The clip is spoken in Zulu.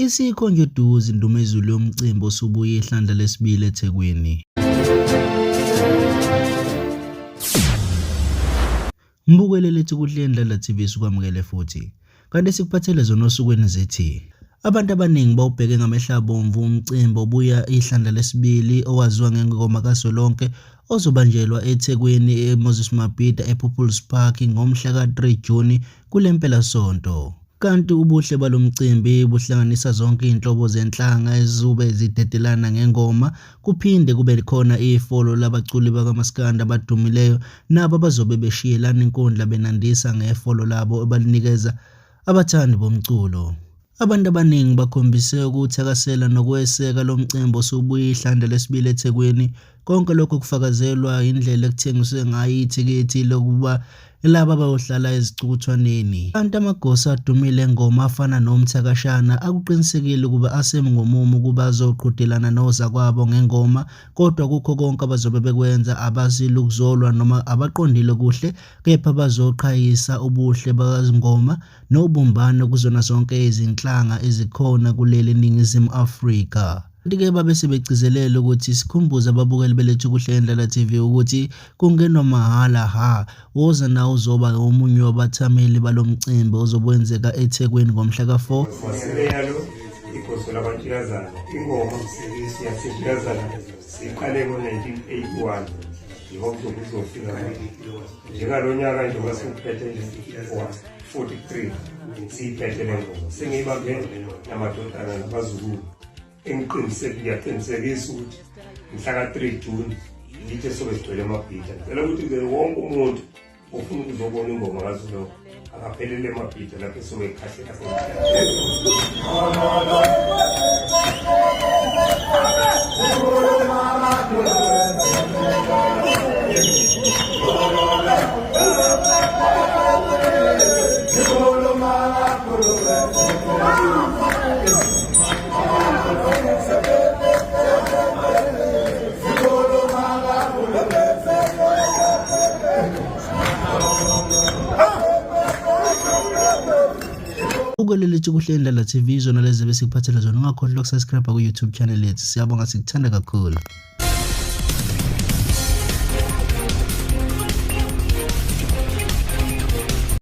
Isikho nje eduze indumezulu yomcimbi osubuye ihlandla lesibili eThekwini. Mbukele lethi kuhle Ndlela TV sikwamukele futhi. Kanti sikuphathele zona osukwini zethi. Abantu abaningi bawubheke ngamehlo abomvu umcimbi obuya ihlandla lesibili owaziwa ngengoma kaSolonke ozobanjelwa eThekwini eMoses Mabhida ePeople's Park ngomhla ka-3 Juni kulempela sonto. Kanti ubuhle balomcimbi buhlanganisa zonke inhlobo zenhlanga ezizube zidedelana ngengoma, kuphinde kube khona ifolo labaculi bakaMaskandi abadumileyo nabo bazobe beshiyelana inkundla benandisa ngefolo labo abalinikeza abathandi bomculo. Abantu abaningi bakhombise ukuthakasela nokweseka lo mcimbi osubuye ihlandla lesibili eThekwini. Konke lokho kufakazelwa indlela ekuthengiswe ngayo ithikithi lokuba laba abayohlala ezicukuthwaneni. Kanti amagosa adumile engoma afana noMthakashana akuqinisekile ukuba asemngomumo ukuba azoqhudelana nozakwabo ngengoma, kodwa kukho konke abazobe bekwenza abazile ukuzolwa noma abaqondile kuhle, kepha bazoqhayisa ubuhle bakazingoma nobumbano kuzona zonke izinhlanga ezikhona kuleli Ningizimu Afrika. Ndike babe sebegcizelela ukuthi sikhumbuze ababukeli belethu kuhle Ndlela TV ukuthi kungenwa mahala woza nawo uzoba omunye wabathameli balomcimbi ozokwenzeka eThekwini ngomhla ka4. Masiyalo ikhoso labantikazana ingoma siyasifikaza siqale ngo1981 yonke kuzofika njengalonyaka nje wasiphethe 43 siphethe le ngoma sengibambe namadodana nabazukulu. Ngiyaqinisekisa ukuthi mhla ka-3 Juni yithe sobe sigcwele amabhida. Ngicela ukuthi wonke umuntu ofuna ukuzobona ingoma kaZulu akaphelele amabhida lapho sobe ekhahlela Ukwelelethi kuhle Ndlela TV izona lezi bese kuphathela zona ungakhohlwa ukusubscribe ku YouTube channel yethu. Siyabonga, sikuthanda kakhulu.